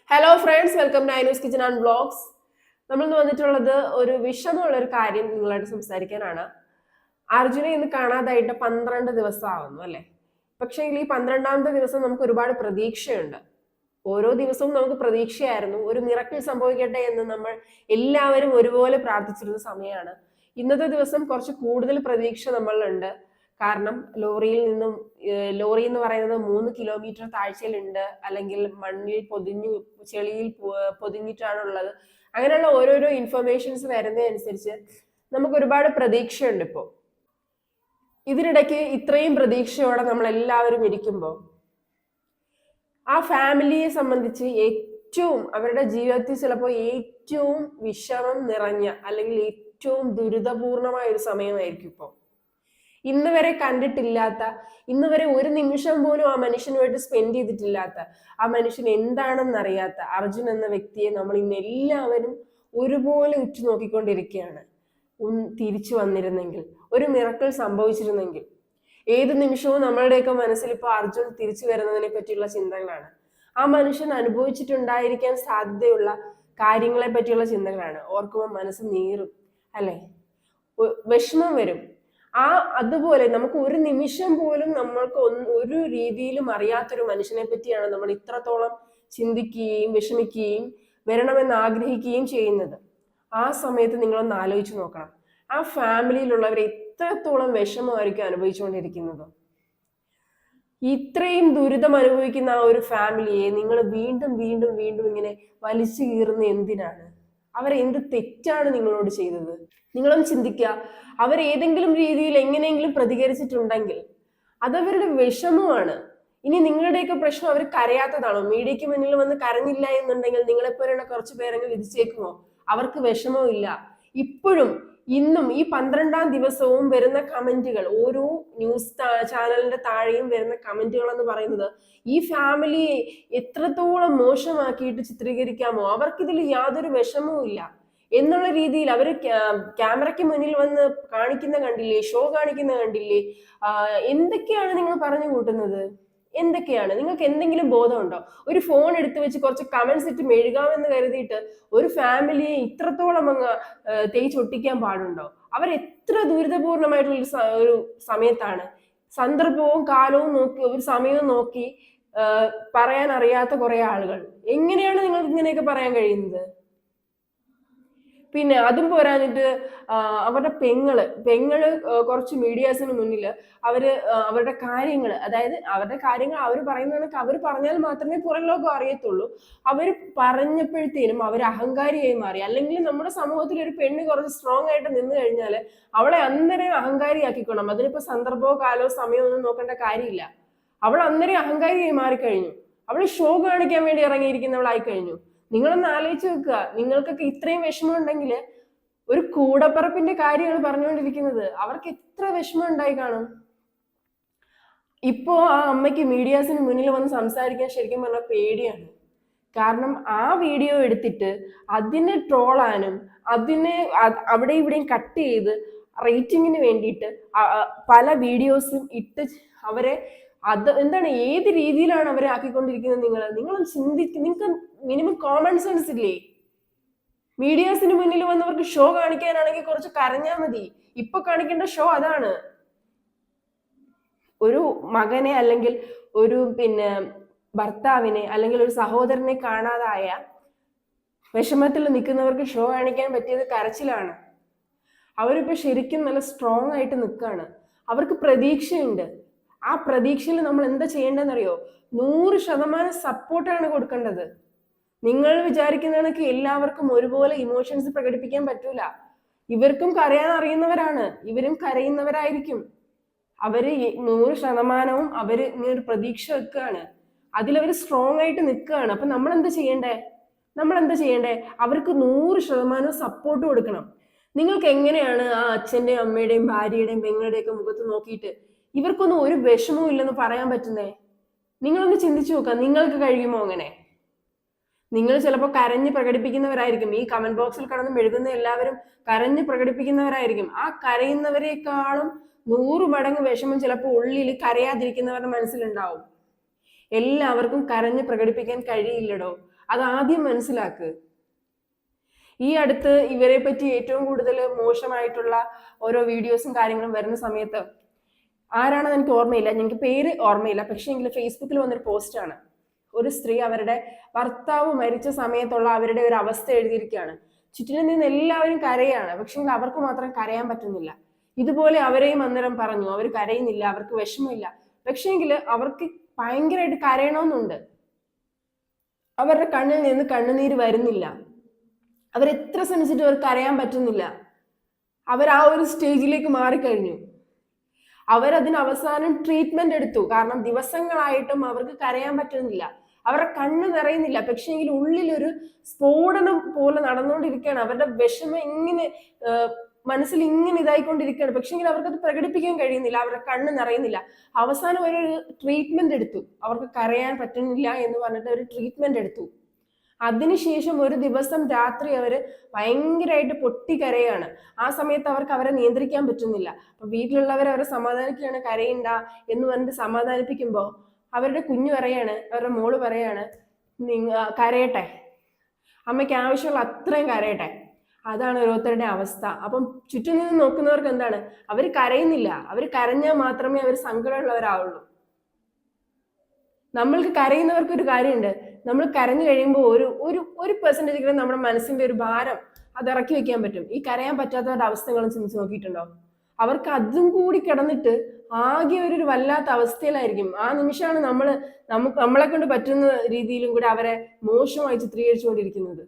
Hello friends, welcome to Ainu's kitchen and vlogs. നമ്മൾ വന്നിട്ടുള്ളത് ഒരു വിഷമമുള്ള ഒരു കാര്യം നിങ്ങളായിട്ട് സംസാരിക്കാനാണ്. അർജുനെ ഇന്ന് കാണാതായിട്ട് 12 ദിവസം ആവുന്നു അല്ലെ. പക്ഷേ ഈ 12ാമത്തെ ദിവസം നമുക്ക് ഒരുപാട് പ്രതീക്ഷയുണ്ട്. ഓരോ ദിവസവും നമുക്ക് പ്രതീക്ഷയായിരുന്നു, ഒരു മിറക്കിൾ സംഭവിക്കട്ടെ എന്ന് നമ്മൾ എല്ലാവരും ഒരുപോലെ പ്രാർത്ഥിച്ചിരുന്ന സമയമാണ്. ഇന്നത്തെ ദിവസം കുറച്ച് കൂടുതൽ പ്രതീക്ഷ നമ്മളിലുണ്ട്. കാരണം ലോറി എന്ന് പറയുന്നത് 3 കിലോമീറ്റർ താഴ്ചയിലുണ്ട്, അല്ലെങ്കിൽ മണ്ണിൽ ചെളിയിൽ പൊതിഞ്ഞിട്ടാണുള്ളത്. അങ്ങനെയുള്ള ഓരോരോ ഇൻഫർമേഷൻസ് വരുന്നതനുസരിച്ച് നമുക്ക് ഒരുപാട് പ്രതീക്ഷയുണ്ട്. ഇപ്പോൾ ഇതിനിടയ്ക്ക് ഇത്രയും പ്രതീക്ഷയോടെ നമ്മൾ എല്ലാവരും ഇരിക്കുമ്പോൾ ആ ഫാമിലിയെ സംബന്ധിച്ച് ഏറ്റവും അവരുടെ ജീവിതത്തിൽ ചിലപ്പോൾ ഏറ്റവും വിഷമം നിറഞ്ഞ അല്ലെങ്കിൽ ഏറ്റവും ദുരിതപൂർണമായ ഒരു സമയമായിരിക്കും ഇപ്പോൾ. ഇന്ന് വരെ കണ്ടിട്ടില്ലാത്ത, ഇന്ന് വരെ ഒരു നിമിഷം പോലും ആ മനുഷ്യനുമായിട്ട് സ്പെൻഡ് ചെയ്തിട്ടില്ലാത്ത, ആ മനുഷ്യൻ എന്താണെന്നറിയാത്ത അർജുൻ എന്ന വ്യക്തിയെ നമ്മൾ ഇന്ന് എല്ലാവരും ഒരുപോലെ ഉറ്റുനോക്കിക്കൊണ്ടിരിക്കുകയാണ്. തിരിച്ചു വന്നിരുന്നെങ്കിൽ, ഒരു മിറക്കിൾ സംഭവിച്ചിരുന്നെങ്കിൽ. ഏത് നിമിഷവും നമ്മളുടെയൊക്കെ മനസ്സിൽ ഇപ്പോൾ അർജുൻ തിരിച്ചു വരുന്നതിനെ പറ്റിയുള്ള ചിന്തകളാണ്. ആ മനുഷ്യൻ അനുഭവിച്ചിട്ടുണ്ടായിരിക്കാൻ സാധ്യതയുള്ള കാര്യങ്ങളെ പറ്റിയുള്ള ചിന്തകളാണ്. ഓർക്കുമ്പോൾ മനസ്സ് നീറും അല്ലെ, വിഷമം വരും. അതുപോലെ നമുക്ക് ഒരു നിമിഷം പോലും നമ്മൾക്ക് ഒരു രീതിയിലും അറിയാത്തൊരു മനുഷ്യനെ പറ്റിയാണ് നമ്മൾ ഇത്രത്തോളം ചിന്തിക്കുകയും വിഷമിക്കുകയും വരണമെന്ന് ആഗ്രഹിക്കുകയും ചെയ്യുന്നത്. ആ സമയത്ത് നിങ്ങളൊന്ന് ആലോചിച്ച് നോക്കണം, ആ ഫാമിലിയിലുള്ളവർ എത്രത്തോളം വിഷമമായിരിക്കും അനുഭവിച്ചുകൊണ്ടിരിക്കുന്നത്. ഇത്രയും ദുരിതം അനുഭവിക്കുന്ന ആ ഒരു ഫാമിലിയെ നിങ്ങൾ വീണ്ടും വീണ്ടും വീണ്ടും ഇങ്ങനെ വലിച്ചു കീറുന്ന എന്തിനാണ്? അവരെന്ത് തെറ്റാണ് നിങ്ങളോട് ചെയ്തത്? നിങ്ങളൊന്ന് ചിന്തിക്കുക. അവർ ഏതെങ്കിലും രീതിയിൽ എങ്ങനെയെങ്കിലും പ്രതികരിച്ചിട്ടുണ്ടെങ്കിൽ അതവരുടെ വിഷമമാണ്. ഇനി നിങ്ങളുടെയൊക്കെ പ്രശ്നം അവർ കരയാത്തതാണോ? മീഡിയയ്ക്ക് മുന്നിൽ വന്ന് കരഞ്ഞില്ല എന്നുണ്ടെങ്കിൽ നിങ്ങളെപ്പോലുള്ള കുറച്ച് പേരെങ്കിലും വിധിച്ചേക്കുമോ? അവർക്ക് വിഷമവും ഇല്ല. ഇപ്പോഴും ഇന്നും ഈ 12ാം ദിവസവും വരുന്ന കമന്റുകൾ, ഓരോ ന്യൂസ് ചാനലിന്റെ താഴെയും വരുന്ന കമന്റുകൾ എന്ന് പറയുന്നത് ഈ ഫാമിലിയെ എത്രത്തോളം മോശമാക്കിയിട്ട് ചിത്രീകരിക്കാമോ, അവർക്കിതിൽ യാതൊരു വിഷമവും ഇല്ല എന്നുള്ള രീതിയിൽ അവർ ക്യാമറയ്ക്ക് മുന്നിൽ വന്ന് കാണിക്കുന്ന കണ്ടില്ലേ, ഷോ കാണിക്കുന്ന കണ്ടില്ലേ. എന്തൊക്കെയാണ് നിങ്ങൾ പറഞ്ഞു കൂട്ടുന്നത്? എന്തൊക്കെയാണ്? നിങ്ങൾക്ക് എന്തെങ്കിലും ബോധമുണ്ടോ? ഒരു ഫോൺ എടുത്തു വെച്ച് കുറച്ച് കമന്റ്സ് ഇട്ട് മെഴുകാമെന്ന് കരുതിയിട്ട് ഒരു ഫാമിലിയെ ഇത്രത്തോളം അങ്ങ് തേച്ചൊട്ടിക്കാൻ പാടുണ്ടോ? അവർ എത്ര ദുരിതപൂർണമായിട്ടുള്ള ഒരു സമയത്താണ്, സന്ദർഭവും കാലവും നോക്കി, ഒരു സമയവും നോക്കി പറയാൻ അറിയാത്ത കുറെ ആളുകൾ. എങ്ങനെയാണ് നിങ്ങൾക്ക് ഇങ്ങനെയൊക്കെ പറയാൻ കഴിയുന്നത്? പിന്നെ അതും പോരാഞ്ഞിട്ട് അവരുടെ പെങ്ങള് കുറച്ച് മീഡിയാസിന് മുന്നിൽ അവരുടെ കാര്യങ്ങൾ, അതായത് അവരുടെ കാര്യങ്ങൾ അവർ പറയുന്നതൊക്കെ അവർ പറഞ്ഞാൽ മാത്രമേ പുറം ലോകം അറിയത്തുള്ളൂ. അവർ പറഞ്ഞപ്പോഴത്തേനും അവർ അഹങ്കാരിയായി മാറി. അല്ലെങ്കിൽ നമ്മുടെ സമൂഹത്തിൽ ഒരു പെണ്ണ് കുറച്ച് സ്ട്രോങ് ആയിട്ട് നിന്ന് കഴിഞ്ഞാൽ അവളെ അന്നേരം അഹങ്കാരിയാക്കിക്കണം. അതിനിപ്പോ സന്ദർഭമോ കാലോ സമയമോ ഒന്നും നോക്കേണ്ട കാര്യമില്ല. അവൾ അന്നേരം അഹങ്കാരിയായി മാറിക്കഴിഞ്ഞു. അവൾ ഷോ കാണിക്കാൻ വേണ്ടി ഇറങ്ങിയിരിക്കുന്നവളായി കഴിഞ്ഞു. നിങ്ങളൊന്ന് ആലോചിച്ച് വെക്കുക. നിങ്ങൾക്കൊക്കെ ഇത്രയും വിഷമം ഉണ്ടെങ്കിൽ ഒരു കൂടപ്പറപ്പിന്റെ കാര്യമാണ് പറഞ്ഞുകൊണ്ടിരിക്കുന്നത്. അവർക്ക് എത്ര വിഷമം ഉണ്ടായി കാണും. ഇപ്പോ ആ അമ്മയ്ക്ക് മീഡിയാസിന് മുന്നിൽ വന്ന് സംസാരിക്കാൻ ശരിക്കും പറഞ്ഞാൽ പേടിയാണ്. കാരണം ആ വീഡിയോ എടുത്തിട്ട് അതിനെ ട്രോളാനും അവിടെ ഇവിടെയും കട്ട് ചെയ്ത് റേറ്റിങ്ങിന് വേണ്ടിയിട്ട് പല വീഡിയോസും ഇട്ട് അവരെ എന്താണ്, ഏത് രീതിയിലാണ് അവരെ ആക്കിക്കൊണ്ടിരിക്കുന്നത്? നിങ്ങളൊന്ന് നിങ്ങൾക്ക് മിനിമം കോമൺ സെൻസ് ഇല്ലേ? മീഡിയാസിന് മുന്നിൽ വന്നവർക്ക് ഷോ കാണിക്കാനാണെങ്കിൽ കുറച്ച് കരഞ്ഞാൽ മതി. ഇപ്പൊ കാണിക്കേണ്ട ഷോ അതാണ്. ഒരു മകനെ അല്ലെങ്കിൽ ഒരു ഭർത്താവിനെ അല്ലെങ്കിൽ ഒരു സഹോദരനെ കാണാതായ വിഷമത്തിൽ നിൽക്കുന്നവർക്ക് ഷോ കാണിക്കാൻ പറ്റിയത് കരച്ചിലാണ്. അവരിപ്പോ ശരിക്കും നല്ല സ്ട്രോങ് ആയിട്ട് നിൽക്കുകയാണ്. അവർക്ക് പ്രതീക്ഷയുണ്ട്. ആ പ്രതീക്ഷയിൽ നമ്മൾ എന്താ ചെയ്യേണ്ടതെന്നറിയോ? 100% സപ്പോർട്ടാണ് കൊടുക്കേണ്ടത്. നിങ്ങൾ വിചാരിക്കുന്നതൊക്കെ എല്ലാവർക്കും ഒരുപോലെ ഇമോഷൻസ് പ്രകടിപ്പിക്കാൻ പറ്റൂല. ഇവർക്കും കരയാൻ അറിയുന്നവരാണ്, ഇവരും കരയുന്നവരായിരിക്കും. അവര് 100% അവര് ഇങ്ങനെ ഒരു പ്രതീക്ഷ വെക്കുകയാണ്. അതിലവർ സ്ട്രോങ് ആയിട്ട് നിൽക്കുകയാണ്. അപ്പൊ നമ്മൾ എന്താ ചെയ്യണ്ടേ? അവർക്ക് 100% സപ്പോർട്ട് കൊടുക്കണം. നിങ്ങൾക്ക് എങ്ങനെയാണ് ആ അച്ഛന്റെയും അമ്മയുടെയും ഭാര്യയുടെയും പെങ്ങളുടെയും ഒക്കെ മുഖത്ത് നോക്കിയിട്ട് ഇവർക്കൊന്നും ഒരു വിഷമവും ഇല്ലെന്ന് പറയാൻ പറ്റുന്നേ? നിങ്ങളൊന്ന് ചിന്തിച്ചു നോക്കാം. നിങ്ങൾക്ക് കഴിയുമോ അങ്ങനെ? നിങ്ങൾ ചിലപ്പോൾ കരഞ്ഞ് പ്രകടിപ്പിക്കുന്നവരായിരിക്കും. ഈ കമന്റ് ബോക്സിൽ കടന്ന് മെഴുകുന്ന എല്ലാവരും കരഞ്ഞ് പ്രകടിപ്പിക്കുന്നവരായിരിക്കും. ആ കരയുന്നവരെക്കാളും 100 മടങ്ങ് വിഷമം ചിലപ്പോൾ ഉള്ളിൽ കരയാതിരിക്കുന്നവരുടെ മനസ്സിലുണ്ടാവും. എല്ലാവർക്കും കരഞ്ഞ് പ്രകടിപ്പിക്കാൻ കഴിയില്ലടോ. അത് ആദ്യം മനസ്സിലാക്ക്. ഈ അടുത്ത് ഇവരെ പറ്റി ഏറ്റവും കൂടുതൽ മോശമായിട്ടുള്ള ഓരോ വീഡിയോസും കാര്യങ്ങളും വരുന്ന സമയത്ത് ആരാണെന്ന് എനിക്ക് ഓർമ്മയില്ല, ഞങ്ങൾക്ക് പേര് ഓർമ്മയില്ല, പക്ഷേ എങ്കിൽ ഫേസ്ബുക്കിൽ വന്നൊരു പോസ്റ്റാണ്. ഒരു സ്ത്രീ അവരുടെ ഭർത്താവ് മരിച്ച സമയത്തുള്ള അവരുടെ ഒരു അവസ്ഥ എഴുതിയിരിക്കുകയാണ്. ചുറ്റിനും നിന്ന് എല്ലാവരും കരയാണ്, പക്ഷെ അവർക്ക് മാത്രം കരയാൻ പറ്റുന്നില്ല. ഇതുപോലെ അവരെയും അന്നേരം പറഞ്ഞു അവർ കരയുന്നില്ല, അവർക്ക് വിഷമമില്ല, പക്ഷേങ്കിൽ അവർക്ക് ഭയങ്കരമായിട്ട് കരയണമെന്നുണ്ട്. അവരുടെ കണ്ണിൽ നിന്ന് കണ്ണുനീര് വരുന്നില്ല. അവരെത്ര ശ്രമിച്ചിട്ട് അവർക്ക് കരയാൻ പറ്റുന്നില്ല. അവർ ആ ഒരു സ്റ്റേജിലേക്ക് മാറിക്കഴിഞ്ഞു. അവരതിന് അവസാനം ട്രീറ്റ്മെന്റ് എടുത്തു. കാരണം ദിവസങ്ങളായിട്ടും അവർക്ക് കരയാൻ പറ്റുന്നില്ല, അവരുടെ കണ്ണ് നിറയുന്നില്ല. പക്ഷേങ്കിൽ ഉള്ളിലൊരു സ്ഫോടനം പോലെ നടന്നുകൊണ്ടിരിക്കുകയാണ്. അവരുടെ വിഷമം ഇങ്ങനെ മനസ്സിൽ ഇങ്ങനെ ഇതായിക്കൊണ്ടിരിക്കുകയാണ്. പക്ഷേങ്കിൽ അവർക്കത് പ്രകടിപ്പിക്കാൻ കഴിയുന്നില്ല, അവരുടെ കണ്ണ് നിറയുന്നില്ല. അവസാനം ഒരു ട്രീറ്റ്മെന്റ് എടുത്തു. അവർക്ക് കരയാൻ പറ്റുന്നില്ല എന്ന് പറഞ്ഞിട്ട് ഒരു ട്രീറ്റ്മെന്റ് എടുത്തു. അതിനുശേഷം ഒരു ദിവസം രാത്രി അവര് ഭയങ്കരമായിട്ട് പൊട്ടിക്കരയാണ്. ആ സമയത്ത് അവർക്ക് അവരെ നിയന്ത്രിക്കാൻ പറ്റുന്നില്ല. അപ്പൊ വീട്ടിലുള്ളവർ അവരെ സമാധാനിക്കുകയാണ്, കരയണ്ട എന്ന് പറഞ്ഞിട്ട് സമാധാനിപ്പിക്കുമ്പോൾ അവരുടെ കുഞ്ഞു പറയാണ്, അവരുടെ മോള് പറയാണ്, കരയട്ടെ, അമ്മയ്ക്ക് ആവശ്യമുള്ള അത്രയും കരയട്ടെ. അതാണ് ഓരോരുത്തരുടെ അവസ്ഥ. അപ്പം ചുറ്റും നിന്ന് നോക്കുന്നവർക്ക് എന്താണ്, അവർ കരയുന്നില്ല. അവർ കരഞ്ഞാൽ മാത്രമേ അവർ സങ്കടമുള്ളവരാവുള്ളൂ. നമ്മൾക്ക് കരയുന്നവർക്ക് ഒരു കാര്യമുണ്ട്, നമ്മൾ കരഞ്ഞു കഴിയുമ്പോൾ ഒരു പെർസെൻറ്റേജ് നമ്മുടെ മനസ്സിന്റെ ഒരു ഭാരം അത് ഇറക്കി വെക്കാൻ പറ്റും. ഈ കരയാൻ പറ്റാത്തവരുടെ അവസ്ഥകളും ചിന്തിച്ച് നോക്കിയിട്ടുണ്ടോ? അവർക്ക് അതും കൂടി കിടന്നിട്ട് ആകെ ഒരു വല്ലാത്ത അവസ്ഥയിലായിരിക്കും. ആ നിമിഷമാണ് നമ്മളെ കൊണ്ട് പറ്റുന്ന രീതിയിലും കൂടെ അവരെ മോശമായി ചിത്രീകരിച്ചുകൊണ്ടിരിക്കുന്നത്.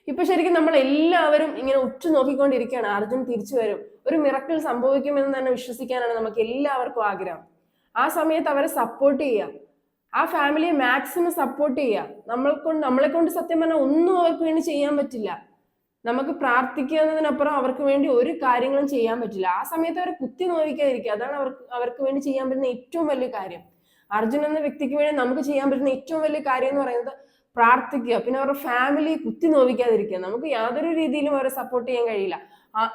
ഇപ്പൊ ശരിക്കും നമ്മൾ എല്ലാവരും ഇങ്ങനെ ഉറ്റു നോക്കിക്കൊണ്ടിരിക്കുകയാണ്, അർജുൻ തിരിച്ചു വരും, ഒരു മിറക്കിൾ സംഭവിക്കുമെന്ന് തന്നെ വിശ്വസിക്കാനാണ് നമുക്ക് എല്ലാവർക്കും ആഗ്രഹം. ആ സമയത്ത് അവരെ സപ്പോർട്ട് ചെയ്യുക, ആ ഫാമിലിയെ മാക്സിമം സപ്പോർട്ട് ചെയ്യുക. നമ്മളെ കൊണ്ട് സത്യം പറഞ്ഞാൽ ഒന്നും അവർക്ക് വേണ്ടി ചെയ്യാൻ പറ്റില്ല. നമുക്ക് പ്രാർത്ഥിക്കുന്നതിനപ്പുറം അവർക്ക് വേണ്ടി ഒരു കാര്യങ്ങളും ചെയ്യാൻ പറ്റില്ല. ആ സമയത്ത് അവരെ കുത്തി നോവിക്കാതിരിക്കുക, അതാണ് അവർക്ക് വേണ്ടി ചെയ്യാൻ പറ്റുന്ന ഏറ്റവും വലിയ കാര്യം. അർജുൻ എന്ന വ്യക്തിക്ക് വേണ്ടി നമുക്ക് ചെയ്യാൻ പറ്റുന്ന ഏറ്റവും വലിയ കാര്യം എന്ന് പറയുന്നത് പ്രാർത്ഥിക്കുക, പിന്നെ അവരുടെ ഫാമിലി കുത്തി നോവിക്കാതിരിക്കുക. നമുക്ക് യാതൊരു രീതിയിലും അവരെ സപ്പോർട്ട് ചെയ്യാൻ കഴിയില്ല.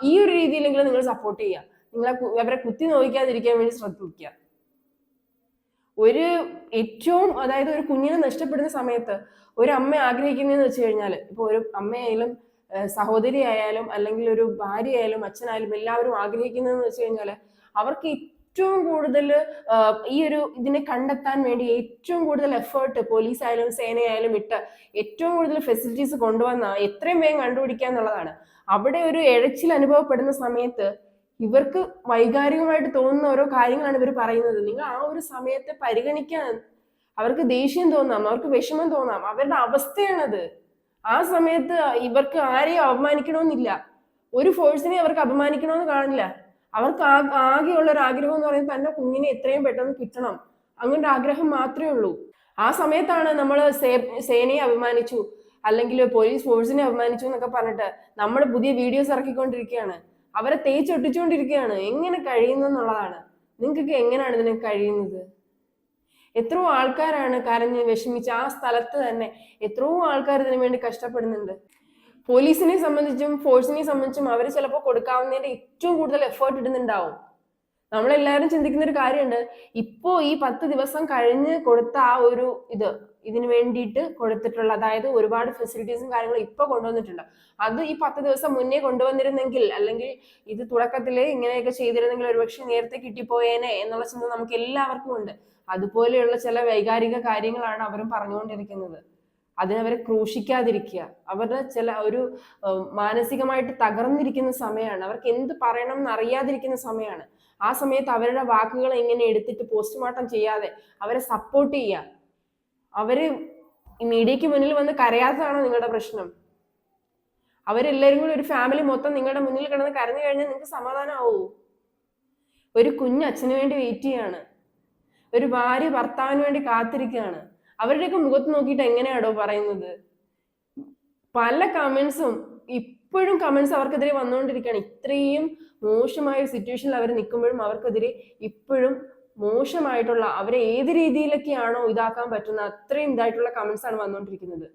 ഈ ഒരു രീതിയിലെങ്കിലും നിങ്ങൾ സപ്പോർട്ട് ചെയ്യുക, അവരെ കുത്തി നോവിക്കാതിരിക്കാൻ വേണ്ടി ശ്രദ്ധിക്കുക. അതായത് ഒരു കുഞ്ഞിനെ നഷ്ടപ്പെടുന്ന സമയത്ത് ഒരു അമ്മ ആഗ്രഹിക്കുന്നതെന്ന് വെച്ച് കഴിഞ്ഞാൽ, ഇപ്പൊ ഒരു അമ്മയായാലും സഹോദരി ആയാലും അല്ലെങ്കിൽ ഒരു ഭാര്യ ആയാലും അച്ഛനായാലും എല്ലാവരും ആഗ്രഹിക്കുന്നതെന്ന് വെച്ച് കഴിഞ്ഞാൽ അവർക്ക് ഏറ്റവും കൂടുതൽ ഇതിനെ കണ്ടെത്താൻ വേണ്ടി ഏറ്റവും കൂടുതൽ എഫേർട്ട് പോലീസ് ആയാലും സേനയായാലും ഇട്ട് ഏറ്റവും കൂടുതൽ ഫെസിലിറ്റീസ് കൊണ്ടുവന്ന എത്രയും വേഗം കണ്ടുപിടിക്കുക എന്നുള്ളതാണ്. അവിടെ ഒരു ഇഴച്ചിൽ അനുഭവപ്പെടുന്ന സമയത്ത് ഇവർക്ക് വൈകാരികമായിട്ട് തോന്നുന്ന ഓരോ കാര്യങ്ങളാണ് ഇവർ പറയുന്നത്. നിങ്ങൾ ആ ഒരു സമയത്തെ പരിഗണിക്കാൻ, അവർക്ക് ദേഷ്യം തോന്നാം, അവർക്ക് വിഷമം തോന്നാം, അവരുടെ അവസ്ഥയാണത്. ആ സമയത്ത് ഇവർക്ക് ആരെയും അപമാനിക്കണമെന്നില്ല, ഒരു ഫോഴ്സിനെ അവർക്ക് അപമാനിക്കണമെന്ന് കാണില്ല. അവർക്ക് ആകെയുള്ള ഒരു ആഗ്രഹം എന്ന് പറയുന്നത് തന്റെ കുഞ്ഞിനെ എത്രയും പെട്ടെന്ന് കിട്ടണം, അങ്ങനെ ഒരു ആഗ്രഹം മാത്രമേ ഉള്ളൂ. ആ സമയത്താണ് നമ്മൾ സേനയെ അപമാനിച്ചു അല്ലെങ്കിൽ പോലീസ് ഫോഴ്സിനെ അപമാനിച്ചു എന്നൊക്കെ പറഞ്ഞിട്ട് നമ്മൾ പുതിയ വീഡിയോസ് ഇറക്കിക്കൊണ്ടിരിക്കുകയാണ്, അവരെ തേച്ചൊട്ടിച്ചുകൊണ്ടിരിക്കുകയാണ്. എങ്ങനെ കഴിയുന്നു എന്നുള്ളതാണ്. നിങ്ങൾക്കൊക്കെ എങ്ങനെയാണ് ഇതിനെ കഴിയുന്നത്? എത്രയോ ആൾക്കാരാണ് കരഞ്ഞ് വിഷമിച്ച് ആ സ്ഥലത്ത് തന്നെ എത്രയോ ആൾക്കാർ ഇതിനു വേണ്ടി കഷ്ടപ്പെടുന്നുണ്ട്. പോലീസിനെ സംബന്ധിച്ചും ഫോഴ്സിനെ സംബന്ധിച്ചും അവർ ചിലപ്പോൾ കൊടുക്കാവുന്നതിന്റെ ഏറ്റവും കൂടുതൽ എഫേർട്ട് ഇടുന്നുണ്ടാവും. നമ്മളെല്ലാവരും ചിന്തിക്കുന്ന ഒരു കാര്യമുണ്ട്, ഇപ്പോ ഈ 10 ദിവസം കഴിഞ്ഞ് കൊടുത്ത ആ ഒരു ഇതിനു വേണ്ടിയിട്ട് കൊടുത്തിട്ടുള്ള, അതായത് ഒരുപാട് ഫെസിലിറ്റീസും കാര്യങ്ങളും ഇപ്പൊ കൊണ്ടുവന്നിട്ടുണ്ട്. അത് ഈ 10 ദിവസം മുന്നേ കൊണ്ടുവന്നിരുന്നെങ്കിൽ, അല്ലെങ്കിൽ ഇത് തുടക്കത്തിലേ ഇങ്ങനെയൊക്കെ ചെയ്തിരുന്നെങ്കിൽ ഒരുപക്ഷെ നേരത്തെ കിട്ടിപ്പോയേനെ എന്നുള്ള ചിന്ത നമുക്ക് എല്ലാവർക്കും ഉണ്ട്. അതുപോലെയുള്ള ചില വൈകാരിക കാര്യങ്ങളാണ് അവരും പറഞ്ഞുകൊണ്ടിരിക്കുന്നത്. അതിനവരെ ക്രൂശിക്കാതിരിക്കുക. അവരുടെ ഒരു മാനസികമായിട്ട് തകർന്നിരിക്കുന്ന സമയമാണ്, അവർക്ക് എന്ത് പറയണം എന്ന് അറിയാതിരിക്കുന്ന സമയമാണ്. ആ സമയത്ത് അവരുടെ വാക്കുകൾ എങ്ങനെ എടുത്തിട്ട് പോസ്റ്റ്മോർട്ടം ചെയ്യാതെ അവരെ സപ്പോർട്ട് ചെയ്യുക. അവര് മീഡിയക്ക് മുന്നിൽ വന്ന് കരയാത്തതാണോ നിങ്ങളുടെ പ്രശ്നം? അവരെല്ലാവരും കൂടി ഒരു ഫാമിലി മൊത്തം നിങ്ങളുടെ മുന്നിൽ കിടന്ന് കരഞ്ഞു കഴിഞ്ഞാൽ നിങ്ങൾക്ക് സമാധാനമാവൂ? ഒരു കുഞ്ഞ് അച്ഛന് വേണ്ടി വെയിറ്റ് ചെയ്യാണ്, ഒരു ഭാര്യ ഭർത്താവിന് വേണ്ടി കാത്തിരിക്കുകയാണ്. അവരുടെയൊക്കെ മുഖത്ത് നോക്കിയിട്ട് എങ്ങനെയാണോ പറയുന്നത്? പല കമന്റ്സും ഇപ്പോഴും കമന്റ്സ് അവർക്കെതിരെ വന്നുകൊണ്ടിരിക്കുകയാണ്. ഇത്രയും മോശമായ സിറ്റുവേഷനിൽ അവർ നിൽക്കുമ്പോഴും അവർക്കെതിരെ ഇപ്പോഴും മോശമായിട്ടുള്ള, അവരെ ഏത് രീതിയിലൊക്കെയാണോ ഇതാക്കാൻ പറ്റുന്ന അത്രയും ഇതായിട്ടുള്ള കമന്റ്സ് ആണ് വന്നുകൊണ്ടിരിക്കുന്നത്.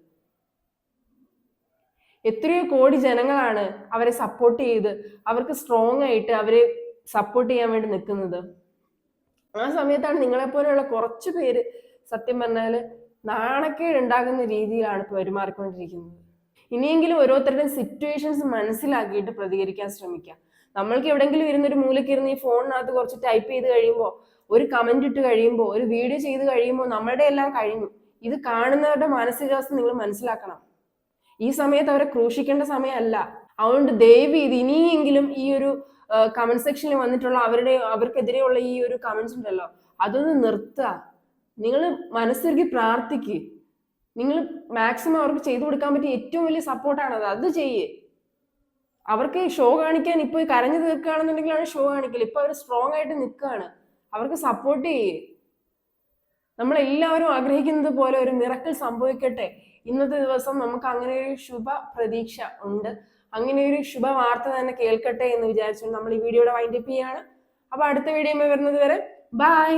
എത്രയോ കോടി ജനങ്ങളാണ് അവരെ സപ്പോർട്ട് ചെയ്ത് അവർക്ക് സ്ട്രോങ് ആയിട്ട് അവരെ സപ്പോർട്ട് ചെയ്യാൻ വേണ്ടി നിൽക്കുന്നത്. ആ സമയത്താണ് നിങ്ങളെപ്പോലെയുള്ള കുറച്ചു പേര് സത്യം പറഞ്ഞാല് നാണക്കേട് ഉണ്ടാകുന്ന രീതിയിലാണ് പെരുമാറിക്കൊണ്ടിരിക്കുന്നത്. ഇനിയെങ്കിലും ഓരോരുത്തരുടെയും സിറ്റുവേഷൻസ് മനസ്സിലാക്കിയിട്ട് പ്രതികരിക്കാൻ ശ്രമിക്കുക. നമ്മൾക്ക് എവിടെയെങ്കിലും ഇരുന്നൊരു മൂലയ്ക്ക് ഇരുന്ന് ഈ ഫോണിനകത്ത് കുറച്ച് ടൈപ്പ് ചെയ്ത് കഴിയുമ്പോൾ, ഒരു കമന്റ് ഇട്ട് കഴിയുമ്പോൾ, ഒരു വീഡിയോ ചെയ്ത് കഴിയുമ്പോൾ നമ്മളുടെ എല്ലാം കഴിഞ്ഞു. ഇത് കാണുന്നവരുടെ മാനസികാവസ്ഥ നിങ്ങൾ മനസ്സിലാക്കണം. ഈ സമയത്ത് അവരെ ക്രൂശിക്കേണ്ട സമയമല്ല. അതുകൊണ്ട് ദയവ് ഇത് ഇനിയെങ്കിലും ഈ ഒരു കമന്റ് സെക്ഷനിൽ വന്നിട്ടുള്ള അവർക്കെതിരെയുള്ള ഈ ഒരു കമന്റ്സ് ഉണ്ടല്ലോ, അതൊന്ന് നിർത്തുക. നിങ്ങൾ മനസ്സൊരുക്കി പ്രാർത്ഥിക്കുക. നിങ്ങൾ മാക്സിമം അവർക്ക് ചെയ്തു കൊടുക്കാൻ പറ്റിയ ഏറ്റവും വലിയ സപ്പോർട്ടാണത്. അത് ചെയ്യേ. അവർക്ക് ഷോ കാണിക്കാൻ ഇപ്പൊ കരഞ്ഞു തീർക്കുകയാണെന്നുണ്ടെങ്കിലാണ് ഷോ കാണിക്കല്. ഇപ്പൊ അവർ സ്ട്രോങ് ആയിട്ട് നിൽക്കുകയാണ്. അവർക്ക് സപ്പോർട്ട് ചെയ്യേ. നമ്മളെല്ലാവരും ആഗ്രഹിക്കുന്നത് പോലെ ഒരു മിറക്കിൾ സംഭവിക്കട്ടെ. ഇന്നത്തെ ദിവസം നമുക്ക് അങ്ങനെ ഒരു ശുഭ പ്രതീക്ഷ ഉണ്ട്. അങ്ങനെ ഒരു ശുഭ വാർത്ത തന്നെ കേൾക്കട്ടെ എന്ന് വിചാരിച്ചു നമ്മൾ ഈ വീഡിയോയുടെ വൈൻഡപ്പ് ചെയ്യാണ്. അപ്പൊ അടുത്ത വീഡിയോ വരുന്നത് വരെ ബൈ.